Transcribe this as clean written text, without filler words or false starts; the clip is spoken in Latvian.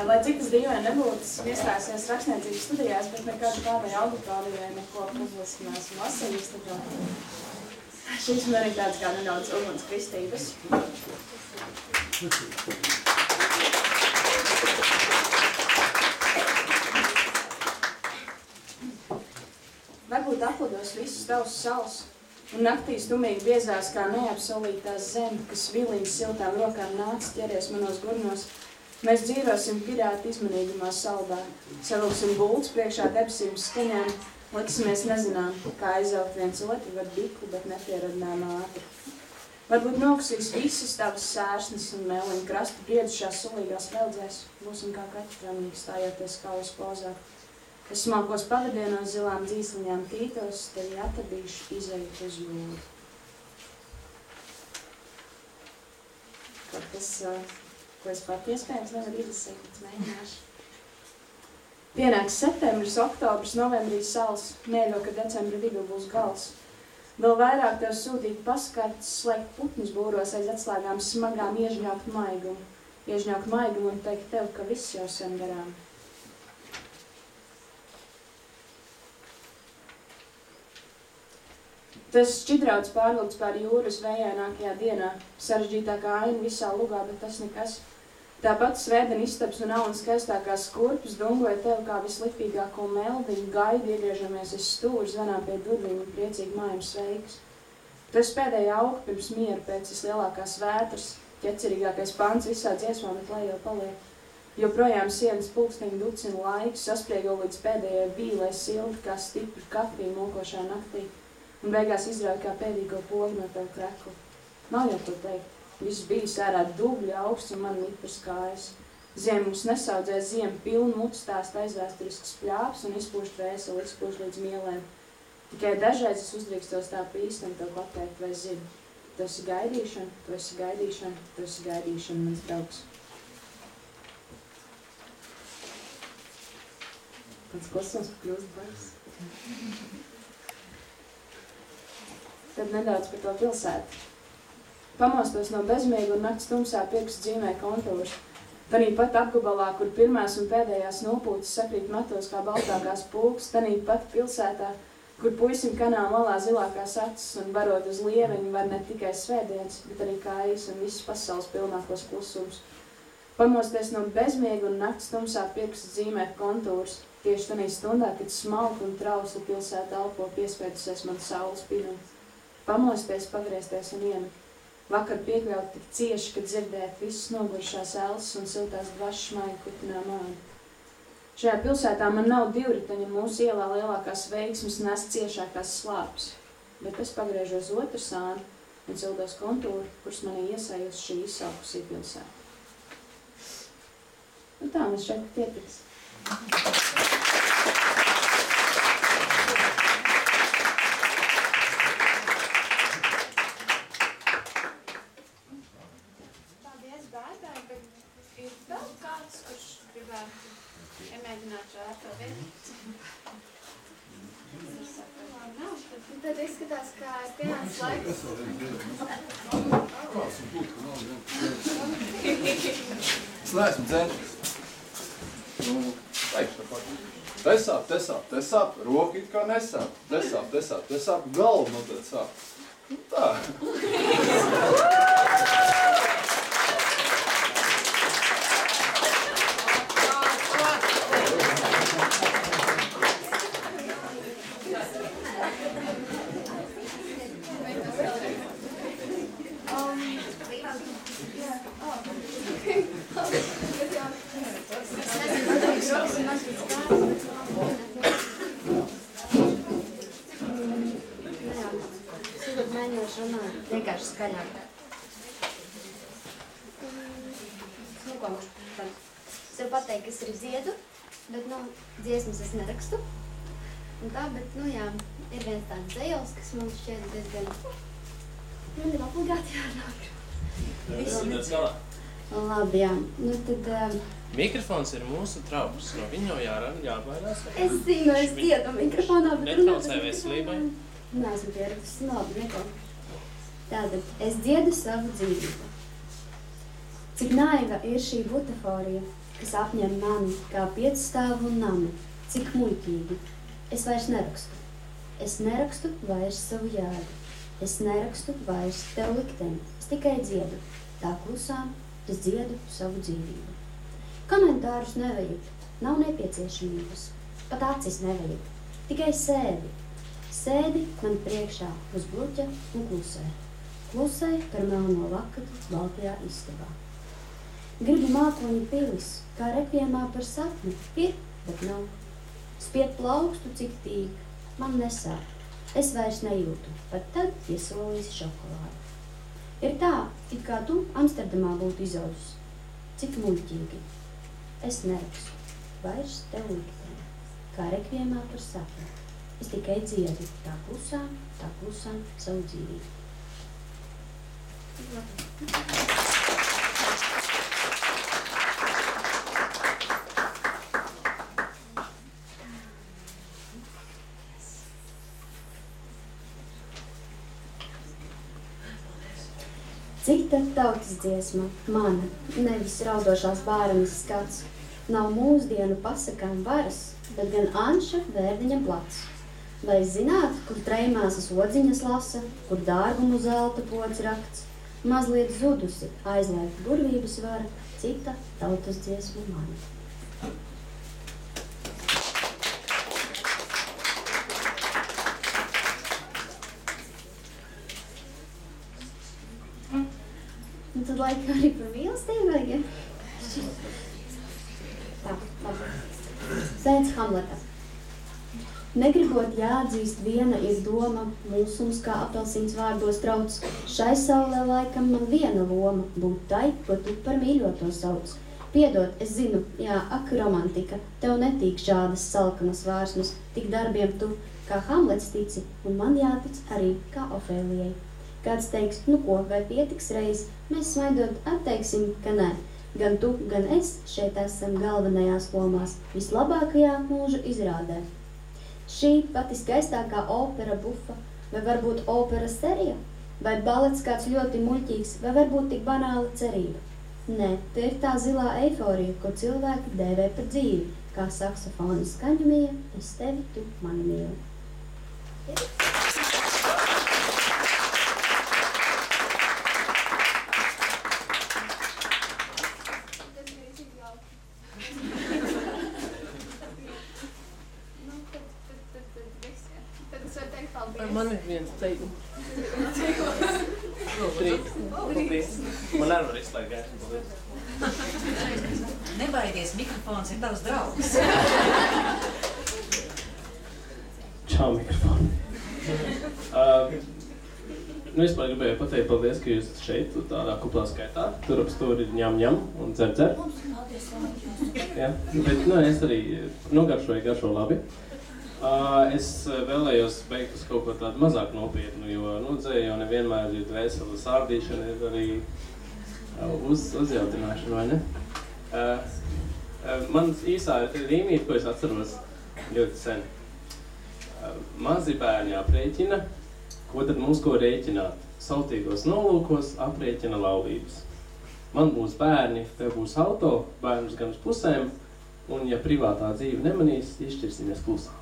lai cik tas dīvaini nebūtu, iestājusies rakstniecības studijās, bet nekādu tādai auditorijai neko publiski neesmu lasījis. Šīs man arī tāds kā nedaudz uguns kristības. Varbūt apludos visus tavus sals, un naktīs tumīgi biezās kā neapsolītās zemi, kas vilīņas siltām rokām nāc ķeries manos gurnos. Mēs dzīvosim pirāti izmanīgumā saldā, savilksim bults priekšā debesīm skaņām, liksimies nezinām, kā aizaugt viens otru var bikli, bet nepieradinām ātri. Varbūt nokusīs visas tavas sērsnes un mēliņu krastu briedušās sulīgās veldzēs, būsim kā kaķi stājoties kaujas pozā. Es smalkos pavadienos zilām dzīsliņām tītos, tevi atradīšu izejot uz jūru. Kaut kas, ko es pat iespējams nevaru izlasīt, bet mēģināšu. Pienāks septembris, oktobris, novembrī sals, mēļo, ka decembra vidū būs gals. Vēl vairāk tev sūtīt paskarts, slēgt putnus būros aiz atslēgām smagām, iežņaukt maigumu un teikt tev, ka viss jau sen garām. Tas šķidrauds pārvilkts pār jūras vējainākajā dienā, sarežģītākā aina visā lugā, bet tas nekas. Tāpat svētdien istabas un aunas skaistākās skurpes dungoja tev kā vislipīgāko meldiņu, gaidu iegriežamies uz stūri, zvanām pie durvīm un priecīgi mājām sveiks. Tu esi pēdējā auga pirms miera pēc vislielākās vētras, ķecerīgākais pants visā dziesmā, bet lai jau paliek. Joprojām sienas pulksteņi ducina laiku, saspriego līdz pēdējai vīlai silti kā stipri kafija mokošā naktī. Un beigās izrauj kā pēdīgo pogu no tev kreklu. Nav jau to teikt. Viss bija sērā dubļi augsts un man nipras kājas. Ziema mums nesaudzē ziemu pilnu mutu stāst aizvēsturisks pļāps un izpūš vēseli, izpūš līdz mielēm. Tikai dažreiz es uzdrīkstos tā pīstam tev pateikt vai zinu. Tu esi gaidīšana, tu esi gaidīšana, tu esi gaidīšana, mans draugs. Tāds klusums kļūst baigs. Tad nedaudz par to pilsētu. Pamostos no bezmiega un nakts tumsā pirksts dzīmē kontūrs. Tanī pat apgabalā, kur pirmās un pēdējās nopūtas sakrīt matos kā baltākās pulks, tanī pat pilsētā, kur puisim kanā malā zilākās acis un barot uz lieveņu var ne tikai svētdienas, bet arī kājas un visas pasaules pilnākos klusums. Pamosties no bezmiega un nakts tumsā pirksts dzīmē kontūrs. Tieši tanī stundā, kad smalku un trauslu pilsēta elpo piespēdusies man saules pirmam. Pamosties, pagriezties un iemet. Vakar piekļaut tik cieši, kad dzirdēt visas nogurušās elses un siltās dvašas maigi kutinā māju. Šajā pilsētā man nav divriteņa, mūsu ielā lielākās veiksmes nes ciešākās slāpes, bet es pagriežos otru sānu un cildos kontūru, kurš manī iesējus šī izsaukusī pilsēta. Nu tā, mums šeit pietiks. Tad izskatās, kā ir pienācis laiks. Es neesmu cenšos. Te sāp, roka it kā nesāp. Te sāp, galva no tad sāp. Tā. Vienkārši skaļāk. Nu, ko mums tad? Es varu pateikt, kas ir dziedu, bet, dziesmas es nerakstu. Un tā, bet, jā, ir viens tāds dzejals, kas mums šķiet diezgan... Man ir obligāti jārunāk. Viss galā. Labi, jā. Nu, tad... Mikrofons ir mūsu draugs, no viņa jau jābaidās. Es zinu, es dziedu mikrofonā, bet... Netraucē veselībai? Neesmu pieradusi, labi, neko. Tātad, es dziedu savu dzīvību. Cik naiva ir šī butaforija, kas apņem mani kā piecstāvu un nami. Cik muļķīgi. Es vairs nerakstu. Es nerakstu vairs savu jēgu. Es nerakstu vairs tev likteni. Es tikai dziedu. Tā klusām es dziedu savu dzīvību. Komentārus nevajag. Nav nepieciešamības. Pat acis nevajag. Tikai sēdi. Sēdi man priekšā uz bluķa un klusē. Klusē par melno vakatu Baltajā istabā. Gribu mākoņu pilis, kā rekviemā par sapni. Ir, bet nav. Spied plaukstu, cik tīk, man nesāp. Es vairs nejūtu, pat tad, ja solīsi šokolādi. Ir tā, it kā tu Amsterdamā būtu izaudzis. Cik muļķīgi. Es nerakstu, vairs tev likteni, kā rekviemā par sapni. Es tikai dziedu, tā klusām savu dzīvību. Cik tad tautas dziesma, mana, nevis raudošās bārenes skats, nav mūsdienu pasakām varas, bet gan Anša Vērdiņa plats. Vai zināt, kur treimāsas odziņas lasa, kur dārgumu zelta pods rakts, mazliet zudusi, aizliegta burvības vara, cita tautas dziesma mana. Un tad laika arī par mīlestību vajag, ja? Tā, labi. Sēdz Hamleta. Negribot jāatzīst viena ir doma, mūsums kā apelsīns vārdos trauc. Šai saulē laikam man viena loma, būt tai, ko tu par mīļoto sauc. Piedod, es zinu, jā, ak, romantika, tev netīk šādas salkanas vārsmas, tik darbiem tu, kā Hamlets tici, un man jātic arī kā Ofēlijai. Kāds teiks, nu ko, vai pietiks reiz, mēs smaidot atteiksim, ka nē. Gan tu, gan es šeit esam galvenajās lomās, vislabākajā mūža izrādē. Šī pati skaistākā opera bufa, vai varbūt opera serija, vai balets kāds ļoti muļķīgs, vai varbūt tik banāla cerība. Nē, te ir tā zilā eiforija, ko cilvēki dēvē par dzīvi, kā saksofona skaņu mīja, es tevi, tu mani mīli. Man ir viens teikums. Paldies. Man arī var izslēgt gaismu. Paldies. Nebaidies, mikrofons ir tavs draugs. Čau, mikrofoni. Vispār gribēju pateikt paldies, ka jūs šeit tādā kuplā skaitā. Tur ap stūri ir ņem un dzer. Jā, bet es arī garšo labi. Es vēlējos beigt uz kaut ko tādu mazāk nopietnu, jo dzēja jau nevienmēr ir dvēseles sārdīšana, ir arī uzjautināšana, vai ne? Man īsā rīmīte, ko es atceros ļoti sen. Mazi bērni aprēķina, ko tad mums ko rēķināt? Sautīgos nolūkos aprēķina laulības. Man būs bērni, tev būs auto, bērnus gan uz pusēm, un ja privātā dzīve nemanīs, izšķirsimies klusā.